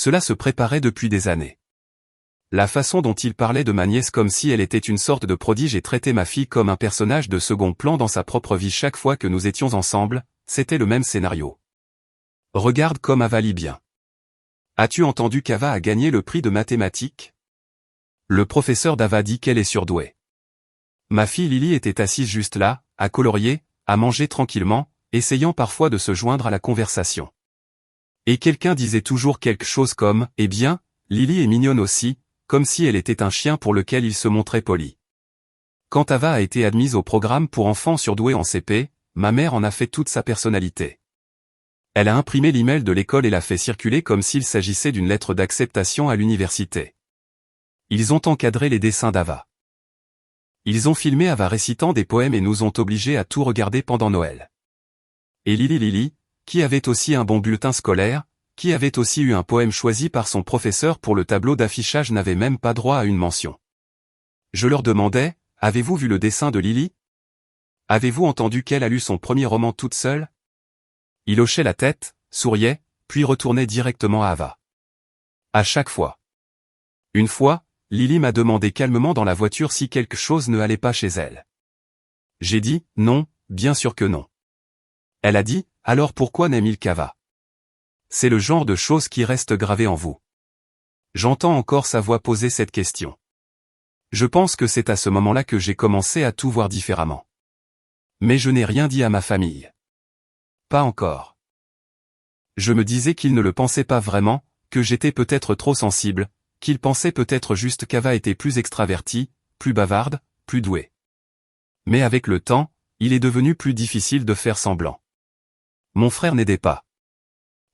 Cela se préparait depuis des années. La façon dont il parlait de ma nièce comme si elle était une sorte de prodige et traitait ma fille comme un personnage de second plan dans sa propre vie chaque fois que nous étions ensemble, c'était le même scénario. Regarde comme Ava lit bien. As-tu entendu qu'Ava a gagné le prix de mathématiques? Le professeur d'Ava dit qu'elle est surdouée. Ma fille Lily était assise juste là, à colorier, à manger tranquillement, essayant parfois de se joindre à la conversation. Et quelqu'un disait toujours quelque chose comme « Eh bien, Lily est mignonne aussi », comme si elle était un chien pour lequel il se montrait poli. Quand Ava a été admise au programme pour enfants surdoués en CP, ma mère en a fait toute sa personnalité. Elle a imprimé l'email de l'école et l'a fait circuler comme s'il s'agissait d'une lettre d'acceptation à l'université. Ils ont encadré les dessins d'Ava. Ils ont filmé Ava récitant des poèmes et nous ont obligés à tout regarder pendant Noël. Et Lily, qui avait aussi un bon bulletin scolaire, qui avait aussi eu un poème choisi par son professeur pour le tableau d'affichage n'avait même pas droit à une mention. Je leur demandais, avez-vous vu le dessin de Lily? Avez-vous entendu qu'elle a lu son premier roman toute seule? Il hochait la tête, souriait, puis retournait directement à Ava. À chaque fois. Une fois, Lily m'a demandé calmement dans la voiture si quelque chose ne allait pas chez elle. J'ai dit, non, bien sûr que non. Elle a dit, alors pourquoi n'aime-il qu'Ava? C'est le genre de choses qui restent gravées en vous. J'entends encore sa voix poser cette question. Je pense que c'est à ce moment-là que j'ai commencé à tout voir différemment. Mais je n'ai rien dit à ma famille. Pas encore. Je me disais qu'ils ne le pensaient pas vraiment, que j'étais peut-être trop sensible, qu'ils pensaient peut-être juste qu'Ava était plus extravertie, plus bavarde, plus douée. Mais avec le temps, il est devenu plus difficile de faire semblant. Mon frère n'aidait pas.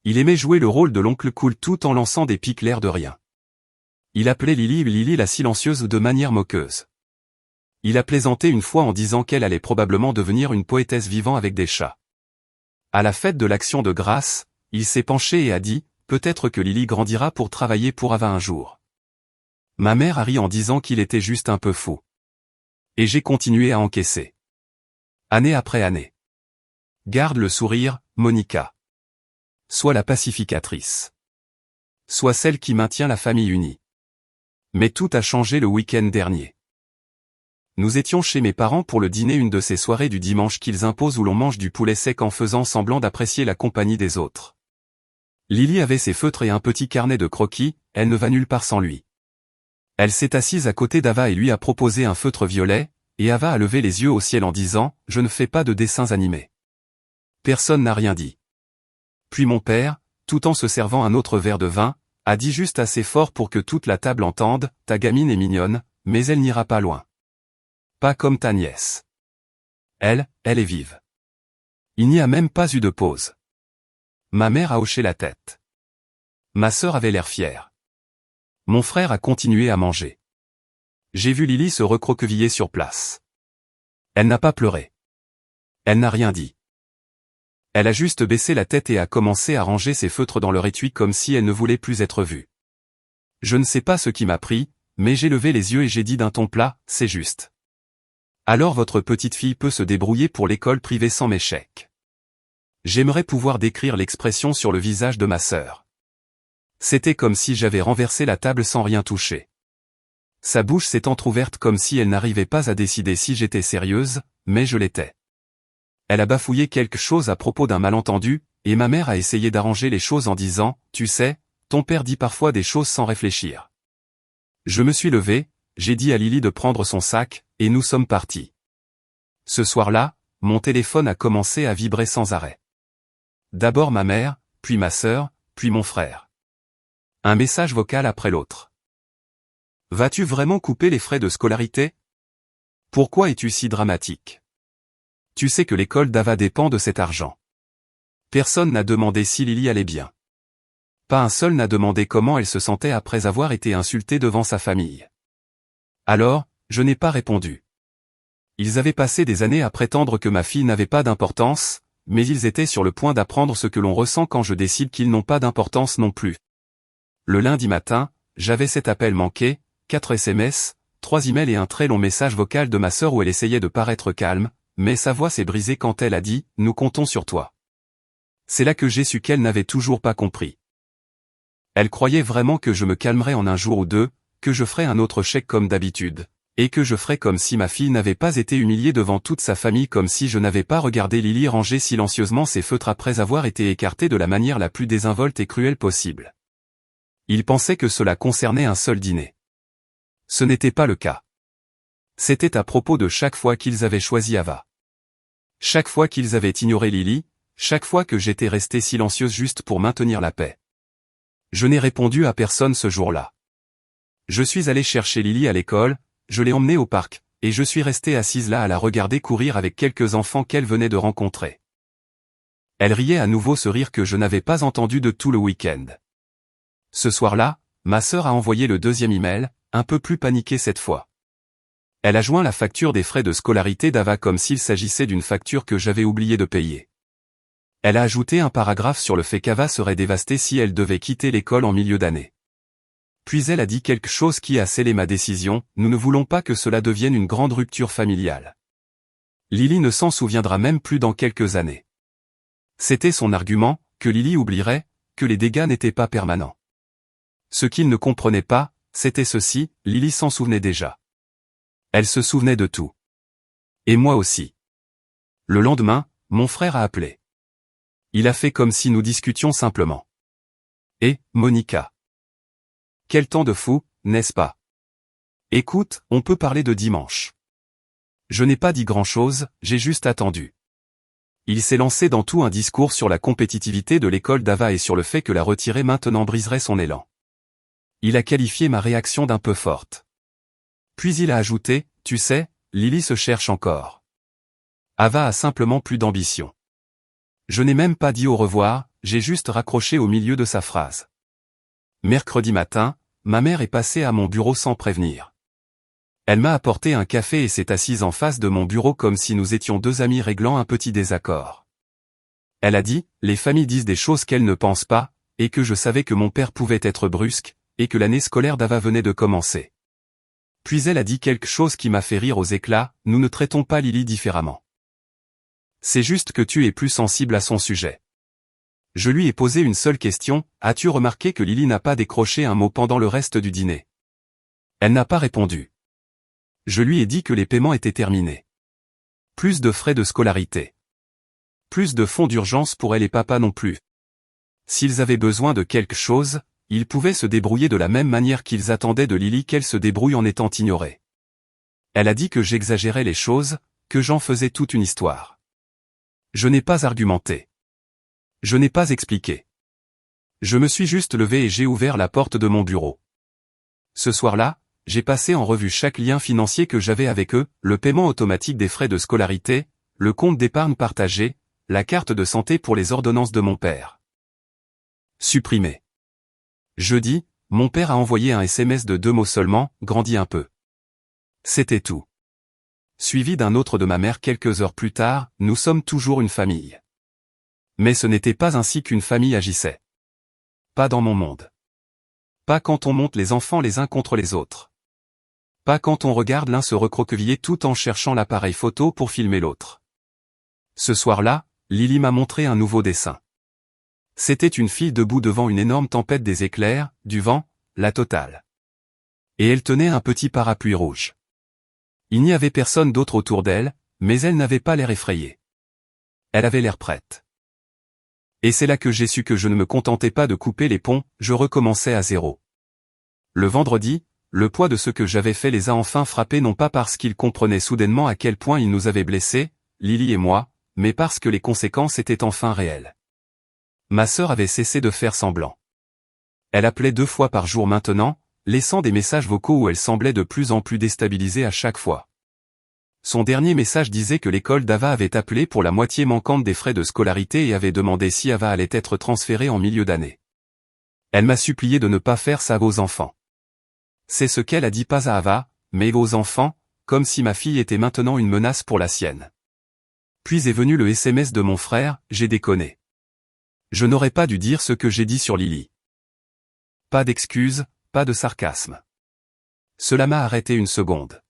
Il aimait jouer le rôle de l'oncle cool tout en lançant des pics l'air de rien. Il appelait Lily la silencieuse de manière moqueuse. Il a plaisanté une fois en disant qu'elle allait probablement devenir une poétesse vivant avec des chats. À la fête de l'Action de grâce, il s'est penché et a dit, peut-être que Lily grandira pour travailler pour Ava un jour. Ma mère a ri en disant qu'il était juste un peu fou. Et j'ai continué à encaisser. Année après année. Garde le sourire, Monica. Sois la pacificatrice. Sois celle qui maintient la famille unie. Mais tout a changé le week-end dernier. Nous étions chez mes parents pour le dîner, une de ces soirées du dimanche qu'ils imposent où l'on mange du poulet sec en faisant semblant d'apprécier la compagnie des autres. Lily avait ses feutres et un petit carnet de croquis, elle ne va nulle part sans lui. Elle s'est assise à côté d'Ava et lui a proposé un feutre violet, et Ava a levé les yeux au ciel en disant « Je ne fais pas de dessins animés ». Personne n'a rien dit. Puis mon père, tout en se servant un autre verre de vin, a dit juste assez fort pour que toute la table entende « Ta gamine est mignonne, mais elle n'ira pas loin. Pas comme ta nièce. Elle est vive. » Il n'y a même pas eu de pause. Ma mère a hoché la tête. Ma sœur avait l'air fière. Mon frère a continué à manger. J'ai vu Lily se recroqueviller sur place. Elle n'a pas pleuré. Elle n'a rien dit. Elle a juste baissé la tête et a commencé à ranger ses feutres dans leur étui comme si elle ne voulait plus être vue. Je ne sais pas ce qui m'a pris, mais j'ai levé les yeux et j'ai dit d'un ton plat, c'est juste. Alors votre petite fille peut se débrouiller pour l'école privée sans mes chèques. J'aimerais pouvoir décrire l'expression sur le visage de ma sœur. C'était comme si j'avais renversé la table sans rien toucher. Sa bouche s'est entr'ouverte comme si elle n'arrivait pas à décider si j'étais sérieuse, mais je l'étais. Elle a bafouillé quelque chose à propos d'un malentendu, et ma mère a essayé d'arranger les choses en disant, « Tu sais, ton père dit parfois des choses sans réfléchir. » Je me suis levé, j'ai dit à Lily de prendre son sac, et nous sommes partis. Ce soir-là, mon téléphone a commencé à vibrer sans arrêt. D'abord ma mère, puis ma sœur, puis mon frère. Un message vocal après l'autre. Vas-tu vraiment couper les frais de scolarité? Pourquoi es-tu si dramatique? Tu sais que l'école d'Ava dépend de cet argent. Personne n'a demandé si Lily allait bien. Pas un seul n'a demandé comment elle se sentait après avoir été insultée devant sa famille. Alors, je n'ai pas répondu. Ils avaient passé des années à prétendre que ma fille n'avait pas d'importance, mais ils étaient sur le point d'apprendre ce que l'on ressent quand je décide qu'ils n'ont pas d'importance non plus. Le lundi matin, j'avais cet appel manqué, 4 SMS, 3 emails et un très long message vocal de ma sœur où elle essayait de paraître calme, mais sa voix s'est brisée quand elle a dit « Nous comptons sur toi ». C'est là que j'ai su qu'elle n'avait toujours pas compris. Elle croyait vraiment que je me calmerais en un jour ou deux, que je ferais un autre chèque comme d'habitude, et que je ferais comme si ma fille n'avait pas été humiliée devant toute sa famille, comme si je n'avais pas regardé Lily ranger silencieusement ses feutres après avoir été écartée de la manière la plus désinvolte et cruelle possible. Ils pensaient que cela concernait un seul dîner. Ce n'était pas le cas. C'était à propos de chaque fois qu'ils avaient choisi Ava. Chaque fois qu'ils avaient ignoré Lily, chaque fois que j'étais restée silencieuse juste pour maintenir la paix. Je n'ai répondu à personne ce jour-là. Je suis allé chercher Lily à l'école, je l'ai emmenée au parc, et je suis restée assise là à la regarder courir avec quelques enfants qu'elle venait de rencontrer. Elle riait à nouveau, ce rire que je n'avais pas entendu de tout le week-end. Ce soir-là, ma sœur a envoyé le deuxième email, un peu plus paniquée cette fois. Elle a joint la facture des frais de scolarité d'Ava comme s'il s'agissait d'une facture que j'avais oublié de payer. Elle a ajouté un paragraphe sur le fait qu'Ava serait dévastée si elle devait quitter l'école en milieu d'année. Puis elle a dit quelque chose qui a scellé ma décision: nous ne voulons pas que cela devienne une grande rupture familiale. Lily ne s'en souviendra même plus dans quelques années. C'était son argument, que Lily oublierait, que les dégâts n'étaient pas permanents. Ce qu'il ne comprenait pas, c'était ceci: Lily s'en souvenait déjà. Elle se souvenait de tout. Et moi aussi. Le lendemain, mon frère a appelé. Il a fait comme si nous discutions simplement. Et, Monica. Quel temps de fou, n'est-ce pas? Écoute, on peut parler de dimanche. Je n'ai pas dit grand-chose, j'ai juste attendu. Il s'est lancé dans tout un discours sur la compétitivité de l'école d'Ava et sur le fait que la retirer maintenant briserait son élan. Il a qualifié ma réaction d'un peu forte. Puis il a ajouté: tu sais, Lily se cherche encore. Ava a simplement plus d'ambition. Je n'ai même pas dit au revoir, j'ai juste raccroché au milieu de sa phrase. Mercredi matin, ma mère est passée à mon bureau sans prévenir. Elle m'a apporté un café et s'est assise en face de mon bureau comme si nous étions deux amis réglant un petit désaccord. Elle a dit: les familles disent des choses qu'elles ne pensent pas, et que je savais que mon père pouvait être brusque, et que l'année scolaire d'Ava venait de commencer. Puis elle a dit quelque chose qui m'a fait rire aux éclats: nous ne traitons pas Lily différemment. C'est juste que tu es plus sensible à son sujet. Je lui ai posé une seule question: as-tu remarqué que Lily n'a pas décroché un mot pendant le reste du dîner? Elle n'a pas répondu. Je lui ai dit que les paiements étaient terminés. Plus de frais de scolarité. Plus de fonds d'urgence pour elle et papa non plus. S'ils avaient besoin de quelque chose, ils pouvaient se débrouiller de la même manière qu'ils attendaient de Lily qu'elle se débrouille en étant ignorée. Elle a dit que j'exagérais les choses, que j'en faisais toute une histoire. Je n'ai pas argumenté. Je n'ai pas expliqué. Je me suis juste levé et j'ai ouvert la porte de mon bureau. Ce soir-là, j'ai passé en revue chaque lien financier que j'avais avec eux: le paiement automatique des frais de scolarité, le compte d'épargne partagé, la carte de santé pour les ordonnances de mon père. Supprimé. Jeudi, mon père a envoyé un SMS de 2 mots seulement: grandis un peu. C'était tout. Suivi d'un autre de ma mère quelques heures plus tard: nous sommes toujours une famille. Mais ce n'était pas ainsi qu'une famille agissait. Pas dans mon monde. Pas quand on monte les enfants les uns contre les autres. Pas quand on regarde l'un se recroqueviller tout en cherchant l'appareil photo pour filmer l'autre. Ce soir-là, Lily m'a montré un nouveau dessin. C'était une fille debout devant une énorme tempête, des éclairs, du vent, la totale. Et elle tenait un petit parapluie rouge. Il n'y avait personne d'autre autour d'elle, mais elle n'avait pas l'air effrayée. Elle avait l'air prête. Et c'est là que j'ai su que je ne me contentais pas de couper les ponts, je recommençais à zéro. Le vendredi, le poids de ce que j'avais fait les a enfin frappés, non pas parce qu'ils comprenaient soudainement à quel point ils nous avaient blessés, Lily et moi, mais parce que les conséquences étaient enfin réelles. Ma sœur avait cessé de faire semblant. Elle appelait 2 fois par jour maintenant, laissant des messages vocaux où elle semblait de plus en plus déstabilisée à chaque fois. Son dernier message disait que l'école d'Ava avait appelé pour la moitié manquante des frais de scolarité et avait demandé si Ava allait être transférée en milieu d'année. Elle m'a supplié de ne pas faire ça aux enfants. C'est ce qu'elle a dit, pas à Ava, mais aux enfants, comme si ma fille était maintenant une menace pour la sienne. Puis est venu le SMS de mon frère: j'ai déconné. Je n'aurais pas dû dire ce que j'ai dit sur Lily. Pas d'excuses, pas de sarcasme. Cela m'a arrêté une seconde.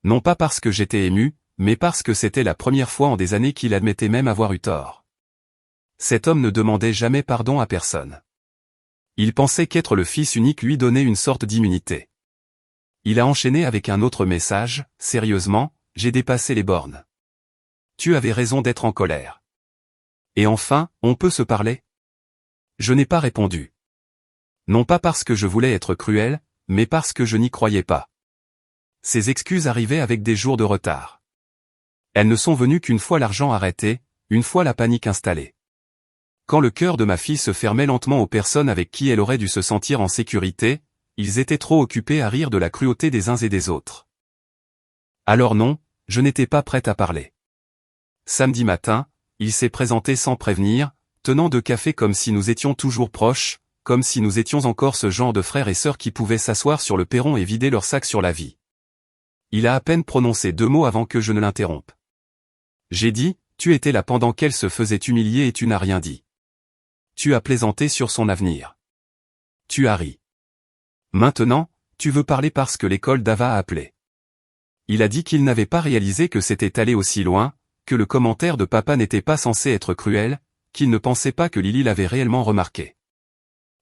Non pas parce que j'étais ému, mais parce que c'était la première fois en des années qu'il admettait même avoir eu tort. Cet homme ne demandait jamais pardon à personne. Il pensait qu'être le fils unique lui donnait une sorte d'immunité. Il a enchaîné avec un autre message, « Sérieusement, j'ai dépassé les bornes. Tu avais raison d'être en colère. Et enfin, on peut se parler ?» Je n'ai pas répondu. Non pas parce que je voulais être cruel, mais parce que je n'y croyais pas. Ces excuses arrivaient avec des jours de retard. Elles ne sont venues qu'une fois l'argent arrêté, une fois la panique installée. Quand le cœur de ma fille se fermait lentement aux personnes avec qui elle aurait dû se sentir en sécurité, ils étaient trop occupés à rire de la cruauté des uns et des autres. Alors non, je n'étais pas prête à parler. Samedi matin, il s'est présenté sans prévenir, tenant deux cafés comme si nous étions toujours proches, comme si nous étions encore ce genre de frères et sœurs qui pouvaient s'asseoir sur le perron et vider leur sac sur la vie. Il a à peine prononcé 2 mots avant que je ne l'interrompe. J'ai dit, tu étais là pendant qu'elle se faisait humilier et tu n'as rien dit. Tu as plaisanté sur son avenir. Tu as ri. Maintenant, tu veux parler parce que l'école d'Ava a appelé. Il a dit qu'il n'avait pas réalisé que c'était allé aussi loin, que le commentaire de papa n'était pas censé être cruel, qu'il ne pensait pas que Lily l'avait réellement remarqué.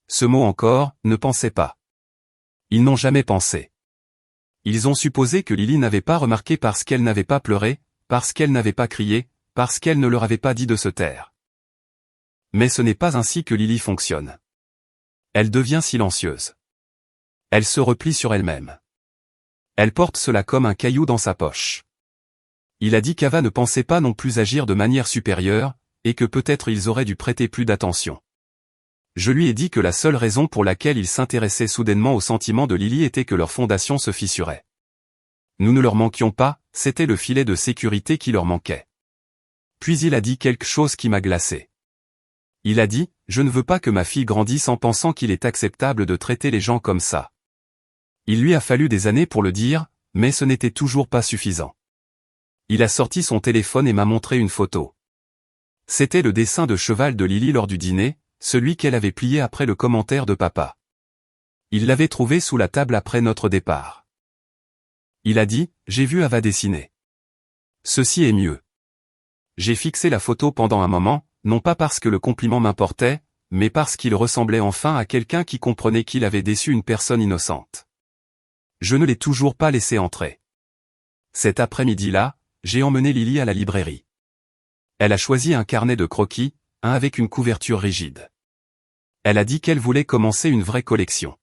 Ce mot encore, ne pensait pas. Ils n'ont jamais pensé. Ils ont supposé que Lily n'avait pas remarqué parce qu'elle n'avait pas pleuré, parce qu'elle n'avait pas crié, parce qu'elle ne leur avait pas dit de se taire. Mais ce n'est pas ainsi que Lily fonctionne. Elle devient silencieuse. Elle se replie sur elle-même. Elle porte cela comme un caillou dans sa poche. Il a dit qu'Ava ne pensait pas non plus agir de manière supérieure, et que peut-être ils auraient dû prêter plus d'attention. Je lui ai dit que la seule raison pour laquelle ils s'intéressaient soudainement aux sentiments de Lily était que leur fondation se fissurait. Nous ne leur manquions pas, c'était le filet de sécurité qui leur manquait. Puis il a dit quelque chose qui m'a glacé. Il a dit, je ne veux pas que ma fille grandisse en pensant qu'il est acceptable de traiter les gens comme ça. Il lui a fallu des années pour le dire, mais ce n'était toujours pas suffisant. Il a sorti son téléphone et m'a montré une photo. C'était le dessin de cheval de Lily lors du dîner, celui qu'elle avait plié après le commentaire de papa. Il l'avait trouvé sous la table après notre départ. Il a dit, j'ai vu Ava dessiner. Ceci est mieux. J'ai fixé la photo pendant un moment, non pas parce que le compliment m'importait, mais parce qu'il ressemblait enfin à quelqu'un qui comprenait qu'il avait déçu une personne innocente. Je ne l'ai toujours pas laissé entrer. Cet après-midi-là, j'ai emmené Lily à la librairie. Elle a choisi un carnet de croquis, un avec une couverture rigide. Elle a dit qu'elle voulait commencer une vraie collection.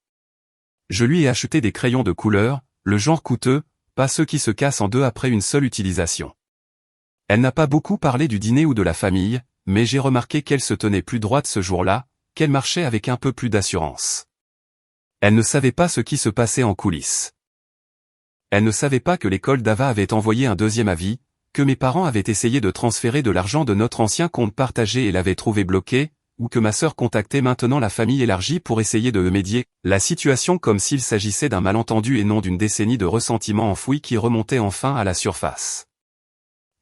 Je lui ai acheté des crayons de couleur, le genre coûteux, pas ceux qui se cassent en deux après une seule utilisation. Elle n'a pas beaucoup parlé du dîner ou de la famille, mais j'ai remarqué qu'elle se tenait plus droite ce jour-là, qu'elle marchait avec un peu plus d'assurance. Elle ne savait pas ce qui se passait en coulisses. Elle ne savait pas que l'école d'Ava avait envoyé un deuxième avis, que mes parents avaient essayé de transférer de l'argent de notre ancien compte partagé et l'avaient trouvé bloqué, ou que ma sœur contactait maintenant la famille élargie pour essayer de médier la situation comme s'il s'agissait d'un malentendu et non d'une décennie de ressentiment enfoui qui remontait enfin à la surface.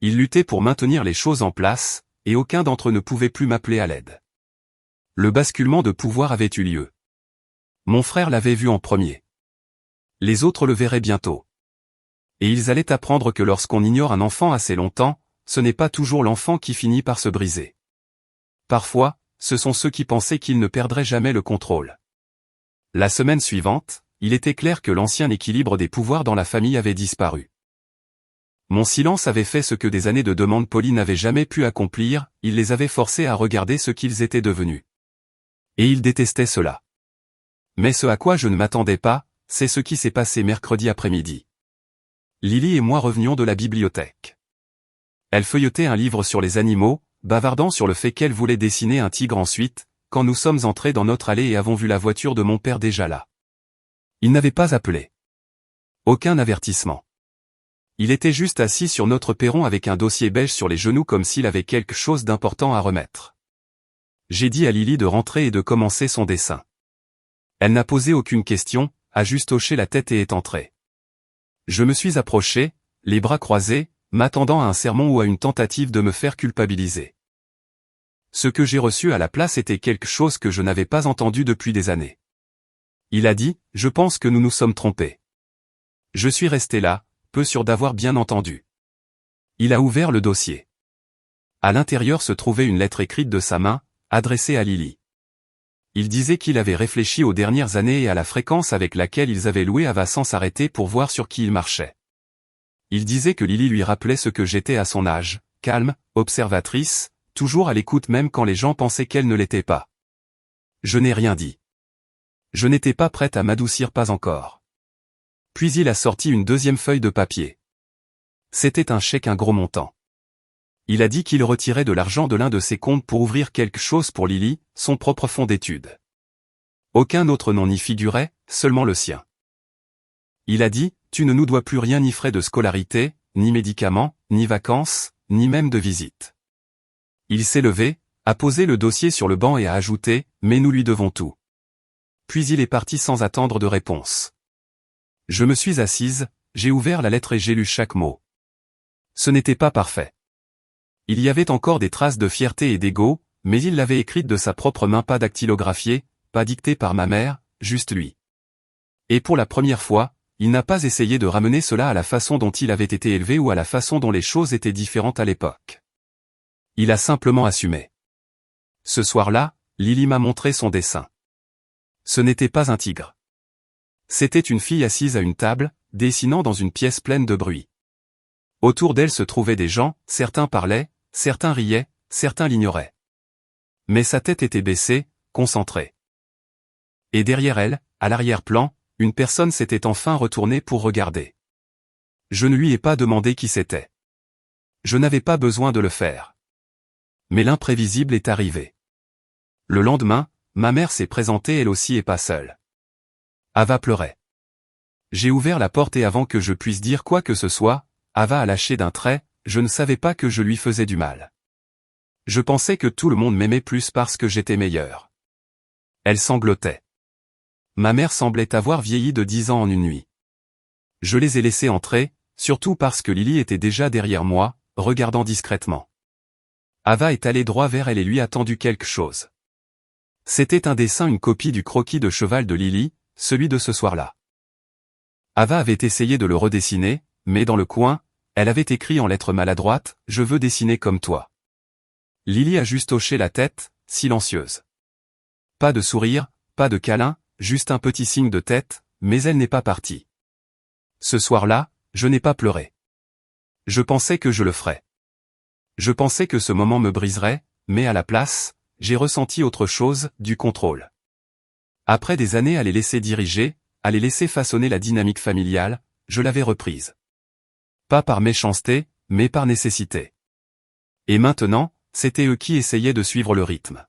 Ils luttaient pour maintenir les choses en place, et aucun d'entre eux ne pouvait plus m'appeler à l'aide. Le basculement de pouvoir avait eu lieu. Mon frère l'avait vu en premier. Les autres le verraient bientôt. Et ils allaient apprendre que lorsqu'on ignore un enfant assez longtemps, ce n'est pas toujours l'enfant qui finit par se briser. Parfois, ce sont ceux qui pensaient qu'ils ne perdraient jamais le contrôle. La semaine suivante, il était clair que l'ancien équilibre des pouvoirs dans la famille avait disparu. Mon silence avait fait ce que des années de demandes polies n'avaient jamais pu accomplir, il les avait forcés à regarder ce qu'ils étaient devenus. Et ils détestaient cela. Mais ce à quoi je ne m'attendais pas, c'est ce qui s'est passé mercredi après-midi. Lily et moi revenions de la bibliothèque. Elle feuilletait un livre sur les animaux, bavardant sur le fait qu'elle voulait dessiner un tigre ensuite, quand nous sommes entrés dans notre allée et avons vu la voiture de mon père déjà là. Il n'avait pas appelé. Aucun avertissement. Il était juste assis sur notre perron avec un dossier beige sur les genoux comme s'il avait quelque chose d'important à remettre. J'ai dit à Lily de rentrer et de commencer son dessin. Elle n'a posé aucune question, a juste hoché la tête et est entrée. Je me suis approché, les bras croisés, m'attendant à un sermon ou à une tentative de me faire culpabiliser. Ce que j'ai reçu à la place était quelque chose que je n'avais pas entendu depuis des années. Il a dit, « Je pense que nous nous sommes trompés. » Je suis resté là, peu sûr d'avoir bien entendu. Il a ouvert le dossier. À l'intérieur se trouvait une lettre écrite de sa main, adressée à Lily. Il disait qu'il avait réfléchi aux dernières années et à la fréquence avec laquelle ils avaient loué Ava sans s'arrêter pour voir sur qui il marchait. Il disait que Lily lui rappelait ce que j'étais à son âge, calme, observatrice, toujours à l'écoute même quand les gens pensaient qu'elle ne l'était pas. Je n'ai rien dit. Je n'étais pas prête à m'adoucir, pas encore. Puis il a sorti une deuxième feuille de papier. C'était un chèque, un gros montant. Il a dit qu'il retirait de l'argent de l'un de ses comptes pour ouvrir quelque chose pour Lily, son propre fonds d'études. Aucun autre nom n'y figurait, seulement le sien. Il a dit, tu ne nous dois plus rien, ni frais de scolarité, ni médicaments, ni vacances, ni même de visite. Il s'est levé, a posé le dossier sur le banc et a ajouté, mais nous lui devons tout. Puis il est parti sans attendre de réponse. Je me suis assise, j'ai ouvert la lettre et j'ai lu chaque mot. Ce n'était pas parfait. Il y avait encore des traces de fierté et d'ego, mais il l'avait écrite de sa propre main, pas dactylographiée, pas dictée par ma mère, juste lui. Et pour la première fois, il n'a pas essayé de ramener cela à la façon dont il avait été élevé ou à la façon dont les choses étaient différentes à l'époque. Il a simplement assumé. Ce soir-là, Lily m'a montré son dessin. Ce n'était pas un tigre. C'était une fille assise à une table, dessinant dans une pièce pleine de bruit. Autour d'elle se trouvaient des gens, certains parlaient, certains riaient, certains l'ignoraient. Mais sa tête était baissée, concentrée. Et derrière elle, à l'arrière-plan, une personne s'était enfin retournée pour regarder. Je ne lui ai pas demandé qui c'était. Je n'avais pas besoin de le faire. Mais l'imprévisible est arrivé. Le lendemain, ma mère s'est présentée elle aussi et pas seule. Ava pleurait. J'ai ouvert la porte et avant que je puisse dire quoi que ce soit, Ava a lâché d'un trait, je ne savais pas que je lui faisais du mal. Je pensais que tout le monde m'aimait plus parce que j'étais meilleure. Elle sanglotait. Ma mère semblait avoir vieilli de 10 ans en une nuit. Je les ai laissés entrer, surtout parce que Lily était déjà derrière moi, regardant discrètement. Ava est allée droit vers elle et lui a tendu quelque chose. C'était un dessin, une copie du croquis de cheval de Lily, celui de ce soir-là. Ava avait essayé de le redessiner, mais dans le coin, elle avait écrit en lettres maladroites, « Je veux dessiner comme toi ». Lily a juste hoché la tête, silencieuse. Pas de sourire, pas de câlin, juste un petit signe de tête, mais elle n'est pas partie. Ce soir-là, je n'ai pas pleuré. Je pensais que je le ferais. Je pensais que ce moment me briserait, mais à la place, j'ai ressenti autre chose, du contrôle. Après des années à les laisser diriger, à les laisser façonner la dynamique familiale, je l'avais reprise. Pas par méchanceté, mais par nécessité. Et maintenant, c'était eux qui essayaient de suivre le rythme.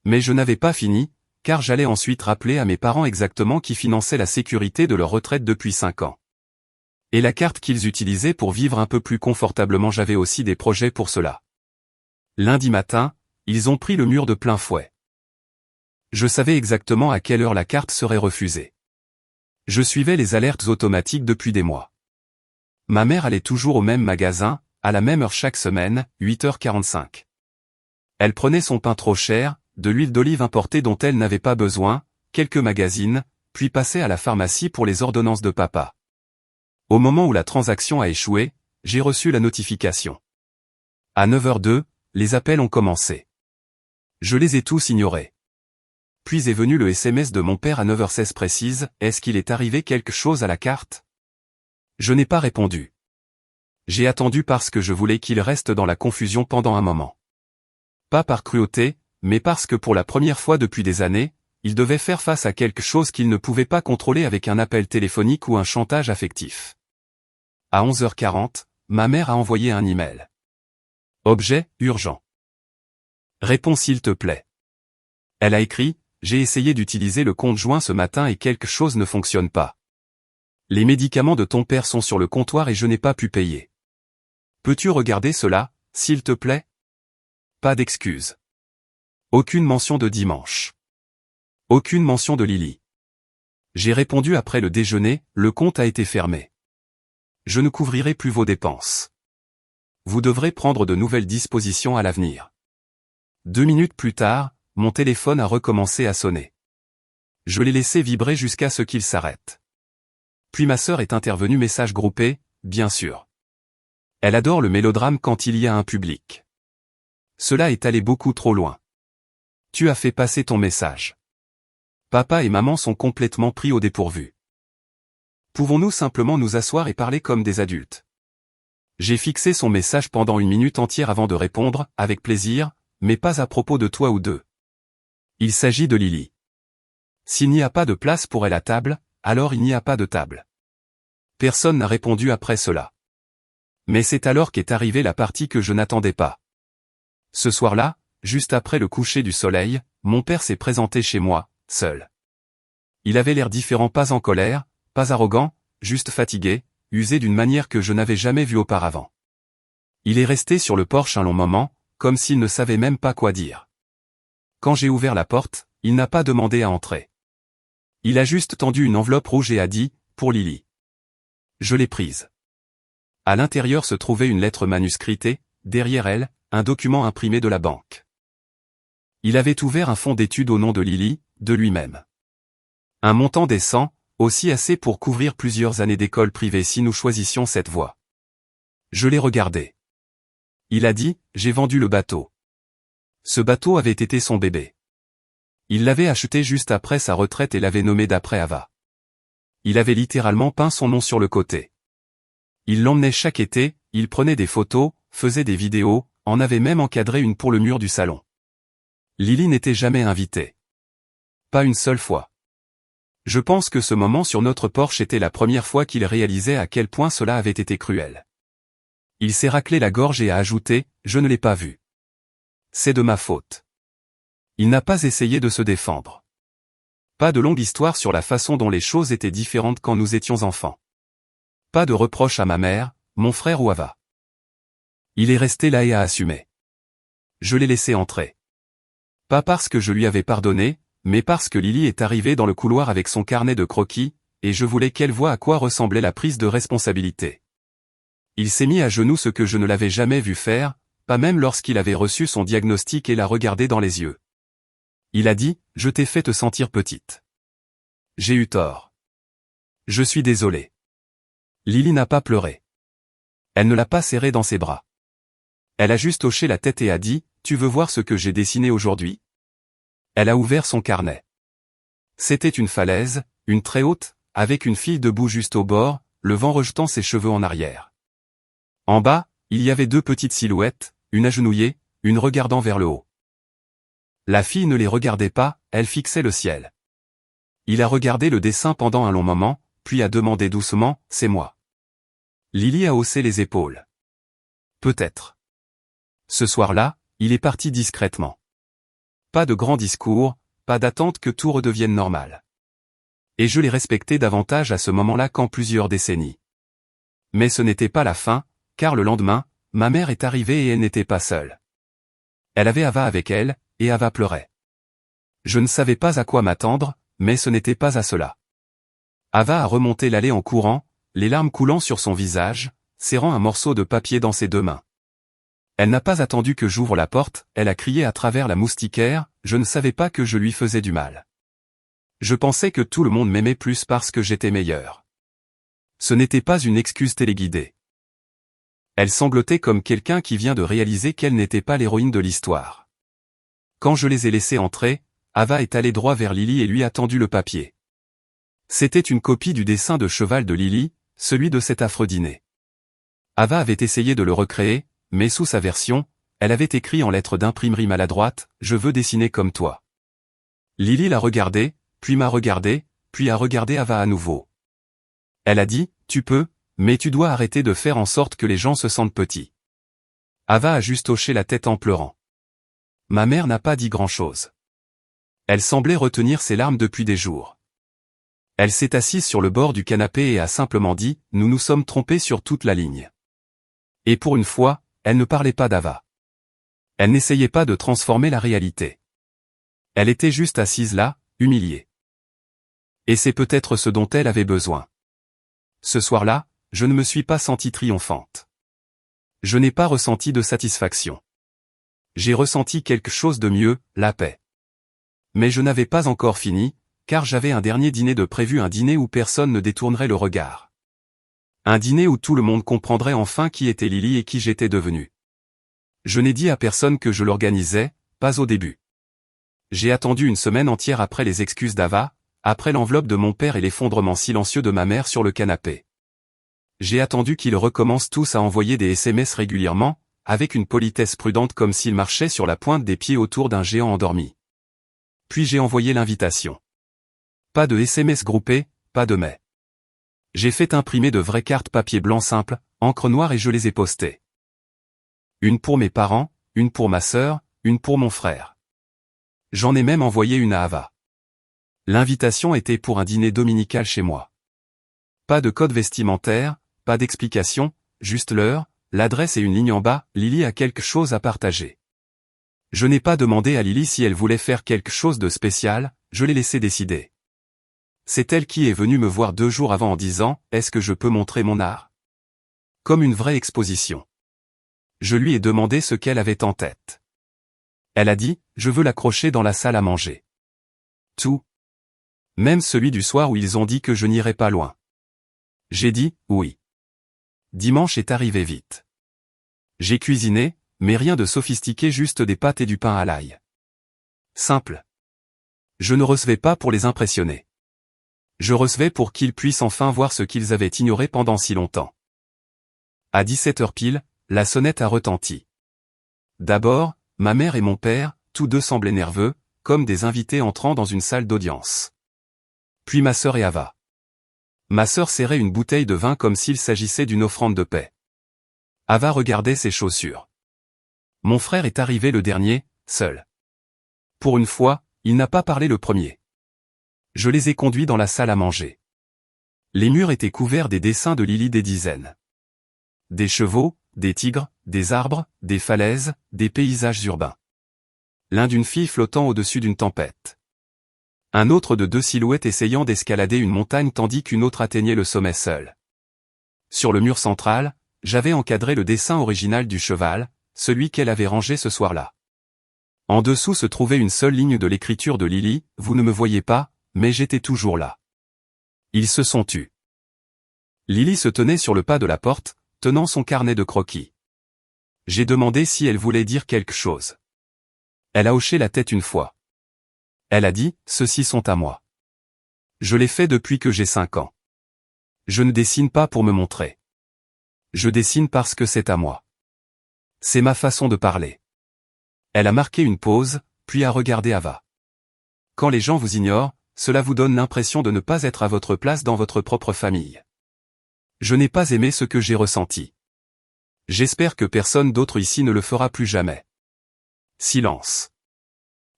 Mais je n'avais pas fini, car j'allais ensuite rappeler à mes parents exactement qui finançait la sécurité de leur retraite depuis 5 ans. Et la carte qu'ils utilisaient pour vivre un peu plus confortablement, j'avais aussi des projets pour cela. Lundi matin, ils ont pris le mur de plein fouet. Je savais exactement à quelle heure la carte serait refusée. Je suivais les alertes automatiques depuis des mois. Ma mère allait toujours au même magasin, à la même heure chaque semaine, 8h45. Elle prenait son pain trop cher, de l'huile d'olive importée dont elle n'avait pas besoin, quelques magazines, puis passait à la pharmacie pour les ordonnances de papa. Au moment où la transaction a échoué, j'ai reçu la notification. À 9h02, les appels ont commencé. Je les ai tous ignorés. Puis est venu le SMS de mon père à 9h16 précise, « Est-ce qu'il est arrivé quelque chose à la carte ?» Je n'ai pas répondu. J'ai attendu parce que je voulais qu'il reste dans la confusion pendant un moment. Pas par cruauté, mais parce que pour la première fois depuis des années, il devait faire face à quelque chose qu'il ne pouvait pas contrôler avec un appel téléphonique ou un chantage affectif. À 11h40, ma mère a envoyé un email. Objet, urgent. Réponds s'il te plaît. Elle a écrit, j'ai essayé d'utiliser le compte joint ce matin et quelque chose ne fonctionne pas. Les médicaments de ton père sont sur le comptoir et je n'ai pas pu payer. Peux-tu regarder cela, s'il te plaît? Pas d'excuses. Aucune mention de dimanche. Aucune mention de Lily. J'ai répondu après le déjeuner, le compte a été fermé. Je ne couvrirai plus vos dépenses. Vous devrez prendre de nouvelles dispositions à l'avenir. 2 minutes plus tard, mon téléphone a recommencé à sonner. Je l'ai laissé vibrer jusqu'à ce qu'il s'arrête. Puis ma sœur est intervenue, message groupé, bien sûr. Elle adore le mélodrame quand il y a un public. Cela est allé beaucoup trop loin. Tu as fait passer ton message. Papa et maman sont complètement pris au dépourvu. Pouvons-nous simplement nous asseoir et parler comme des adultes? J'ai fixé son message pendant une minute entière avant de répondre, avec plaisir, mais pas à propos de toi ou d'eux. Il s'agit de Lily. S'il n'y a pas de place pour elle à table, alors il n'y a pas de table. Personne n'a répondu après cela. Mais c'est alors qu'est arrivée la partie que je n'attendais pas. Ce soir-là, juste après le coucher du soleil, mon père s'est présenté chez moi, seul. Il avait l'air différent, pas en colère, pas arrogant, juste fatigué, usé d'une manière que je n'avais jamais vue auparavant. Il est resté sur le porche un long moment, comme s'il ne savait même pas quoi dire. Quand j'ai ouvert la porte, il n'a pas demandé à entrer. Il a juste tendu une enveloppe rouge et a dit, pour Lily. Je l'ai prise. À l'intérieur se trouvait une lettre manuscritée, derrière elle, un document imprimé de la banque. Il avait ouvert un fonds d'études au nom de Lily, de lui-même. Un montant décent, aussi assez pour couvrir plusieurs années d'école privée si nous choisissions cette voie. Je l'ai regardé. Il a dit, j'ai vendu le bateau. Ce bateau avait été son bébé. Il l'avait acheté juste après sa retraite et l'avait nommé d'après Ava. Il avait littéralement peint son nom sur le côté. Il l'emmenait chaque été, il prenait des photos, faisait des vidéos, en avait même encadré une pour le mur du salon. Lily n'était jamais invitée. Pas une seule fois. Je pense que ce moment sur notre porche était la première fois qu'il réalisait à quel point cela avait été cruel. Il s'est raclé la gorge et a ajouté, je ne l'ai pas vu. C'est de ma faute. Il n'a pas essayé de se défendre. Pas de longue histoire sur la façon dont les choses étaient différentes quand nous étions enfants. Pas de reproche à ma mère, mon frère ou Ava. Il est resté là et a assumé. Je l'ai laissé entrer. Pas parce que je lui avais pardonné, mais parce que Lily est arrivée dans le couloir avec son carnet de croquis, et je voulais qu'elle voie à quoi ressemblait la prise de responsabilité. Il s'est mis à genoux, ce que je ne l'avais jamais vu faire, pas même lorsqu'il avait reçu son diagnostic, et l'a regardé dans les yeux. Il a dit, je t'ai fait te sentir petite. J'ai eu tort. Je suis désolé. Lily n'a pas pleuré. Elle ne l'a pas serré dans ses bras. Elle a juste hoché la tête et a dit, tu veux voir ce que j'ai dessiné aujourd'hui? Elle a ouvert son carnet. C'était une falaise, une très haute, avec une fille debout juste au bord, le vent rejetant ses cheveux en arrière. En bas, il y avait deux petites silhouettes, une agenouillée, une regardant vers le haut. La fille ne les regardait pas, elle fixait le ciel. Il a regardé le dessin pendant un long moment, puis a demandé doucement, c'est moi. Lily a haussé les épaules. Peut-être. Ce soir-là, il est parti discrètement. Pas de grand discours, pas d'attente que tout redevienne normal. Et je l'ai respecté davantage à ce moment-là qu'en plusieurs décennies. Mais ce n'était pas la fin, car le lendemain, ma mère est arrivée et elle n'était pas seule. Elle avait Ava avec elle, et Ava pleurait. Je ne savais pas à quoi m'attendre, mais ce n'était pas à cela. Ava a remonté l'allée en courant, les larmes coulant sur son visage, serrant un morceau de papier dans ses deux mains. Elle n'a pas attendu que j'ouvre la porte, elle a crié à travers la moustiquaire, je ne savais pas que je lui faisais du mal. Je pensais que tout le monde m'aimait plus parce que j'étais meilleur. Ce n'était pas une excuse téléguidée. Elle sanglotait comme quelqu'un qui vient de réaliser qu'elle n'était pas l'héroïne de l'histoire. Quand je les ai laissés entrer, Ava est allée droit vers Lily et lui a tendu le papier. C'était une copie du dessin de cheval de Lily, celui de cet affreux dîner. Ava avait essayé de le recréer, mais sous sa version, elle avait écrit en lettres d'imprimerie maladroite, « Je veux dessiner comme toi ». Lily l'a regardé, puis m'a regardé, puis a regardé Ava à nouveau. Elle a dit, « Tu peux, mais tu dois arrêter de faire en sorte que les gens se sentent petits. » Ava a juste hoché la tête en pleurant. Ma mère n'a pas dit grand-chose. Elle semblait retenir ses larmes depuis des jours. Elle s'est assise sur le bord du canapé et a simplement dit, « Nous nous sommes trompés sur toute la ligne. » Et pour une fois, elle ne parlait pas d'Ava. Elle n'essayait pas de transformer la réalité. Elle était juste assise là, humiliée. Et c'est peut-être ce dont elle avait besoin. Ce soir-là, je ne me suis pas sentie triomphante. Je n'ai pas ressenti de satisfaction. J'ai ressenti quelque chose de mieux, la paix. Mais je n'avais pas encore fini, car j'avais un dernier dîner de prévu, un dîner où personne ne détournerait le regard. Un dîner où tout le monde comprendrait enfin qui était Lily et qui j'étais devenu. Je n'ai dit à personne que je l'organisais, pas au début. J'ai attendu une semaine entière après les excuses d'Ava, après l'enveloppe de mon père et l'effondrement silencieux de ma mère sur le canapé. J'ai attendu qu'ils recommencent tous à envoyer des SMS régulièrement, avec une politesse prudente comme s'ils marchaient sur la pointe des pieds autour d'un géant endormi. Puis j'ai envoyé l'invitation. Pas de SMS groupés, pas de mais. J'ai fait imprimer de vraies cartes papier blanc simple, encre noire et je les ai postées. Une pour mes parents, une pour ma sœur, une pour mon frère. J'en ai même envoyé une à Ava. L'invitation était pour un dîner dominical chez moi. Pas de code vestimentaire, pas d'explication, juste l'heure, l'adresse et une ligne en bas, Lily a quelque chose à partager. Je n'ai pas demandé à Lily si elle voulait faire quelque chose de spécial, je l'ai laissé décider. C'est elle qui est venue me voir 2 jours avant en disant « Est-ce que je peux montrer mon art ?» Comme une vraie exposition. Je lui ai demandé ce qu'elle avait en tête. Elle a dit « Je veux l'accrocher dans la salle à manger. » Tout. Même celui du soir où ils ont dit que je n'irais pas loin. J'ai dit « Oui. » Dimanche est arrivé vite. J'ai cuisiné, mais rien de sophistiqué, juste des pâtes et du pain à l'ail. Simple. Je ne recevais pas pour les impressionner. Je recevais pour qu'ils puissent enfin voir ce qu'ils avaient ignoré pendant si longtemps. À 17h pile, la sonnette a retenti. D'abord, ma mère et mon père, tous deux semblaient nerveux, comme des invités entrant dans une salle d'audience. Puis ma sœur et Ava. Ma sœur serrait une bouteille de vin comme s'il s'agissait d'une offrande de paix. Ava regardait ses chaussures. Mon frère est arrivé le dernier, seul. Pour une fois, il n'a pas parlé le premier. Je les ai conduits dans la salle à manger. Les murs étaient couverts des dessins de Lily, des dizaines. Des chevaux, des tigres, des arbres, des falaises, des paysages urbains. L'un d'une fille flottant au-dessus d'une tempête. Un autre de 2 silhouettes essayant d'escalader une montagne tandis qu'une autre atteignait le sommet seule. Sur le mur central, j'avais encadré le dessin original du cheval, celui qu'elle avait rangé ce soir-là. En dessous se trouvait une seule ligne de l'écriture de Lily, « Vous ne me voyez pas, mais j'étais toujours là. » Ils se sont tus. Lily se tenait sur le pas de la porte, tenant son carnet de croquis. J'ai demandé si elle voulait dire quelque chose. Elle a hoché la tête une fois. Elle a dit, « Ceux-ci sont à moi. Je l'ai fait depuis que j'ai 5 ans. Je ne dessine pas pour me montrer. Je dessine parce que c'est à moi. C'est ma façon de parler. » Elle a marqué une pause, puis a regardé Ava. Quand les gens vous ignorent, cela vous donne l'impression de ne pas être à votre place dans votre propre famille. Je n'ai pas aimé ce que j'ai ressenti. J'espère que personne d'autre ici ne le fera plus jamais. Silence.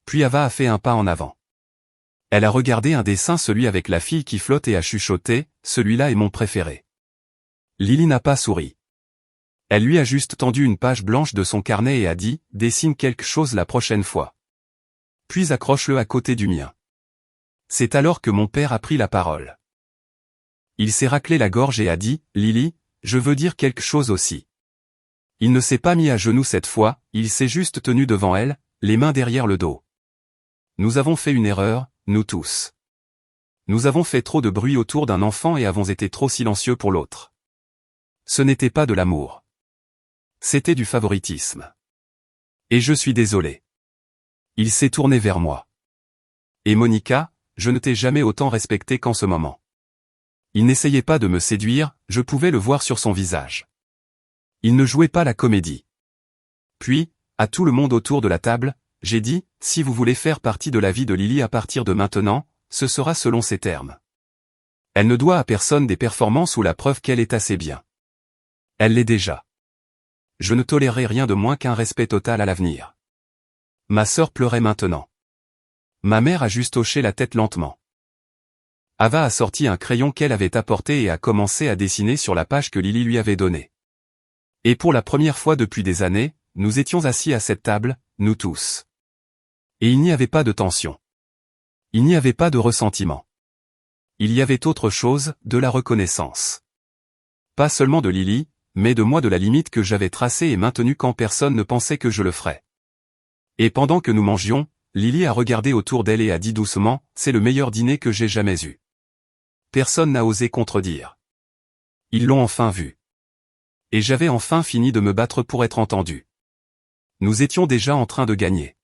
Puis Ava a fait un pas en avant. Elle a regardé un dessin, celui avec la fille qui flotte, et a chuchoté, « Celui-là est mon préféré. » Lily n'a pas souri. Elle lui a juste tendu une page blanche de son carnet et a dit, « Dessine quelque chose la prochaine fois. Puis accroche-le à côté du mien. » C'est alors que mon père a pris la parole. Il s'est raclé la gorge et a dit, « Lily, je veux dire quelque chose aussi. » Il ne s'est pas mis à genoux cette fois, il s'est juste tenu devant elle, les mains derrière le dos. Nous avons fait une erreur, nous tous. Nous avons fait trop de bruit autour d'un enfant et avons été trop silencieux pour l'autre. Ce n'était pas de l'amour. C'était du favoritisme. Et je suis désolé. Il s'est tourné vers moi. Et Monica, je ne t'ai jamais autant respecté qu'en ce moment. Il n'essayait pas de me séduire, je pouvais le voir sur son visage. Il ne jouait pas la comédie. Puis, à tout le monde autour de la table, j'ai dit, si vous voulez faire partie de la vie de Lily à partir de maintenant, ce sera selon ces termes. Elle ne doit à personne des performances ou la preuve qu'elle est assez bien. Elle l'est déjà. Je ne tolérerai rien de moins qu'un respect total à l'avenir. Ma sœur pleurait maintenant. Ma mère a juste hoché la tête lentement. Ava a sorti un crayon qu'elle avait apporté et a commencé à dessiner sur la page que Lily lui avait donnée. Et pour la première fois depuis des années, nous étions assis à cette table, nous tous. Et il n'y avait pas de tension. Il n'y avait pas de ressentiment. Il y avait autre chose, de la reconnaissance. Pas seulement de Lily, mais de moi, de la limite que j'avais tracée et maintenue quand personne ne pensait que je le ferais. Et pendant que nous mangions, Lily a regardé autour d'elle et a dit doucement, « C'est le meilleur dîner que j'ai jamais eu. » Personne n'a osé contredire. Ils l'ont enfin vu. Et j'avais enfin fini de me battre pour être entendu. Nous étions déjà en train de gagner.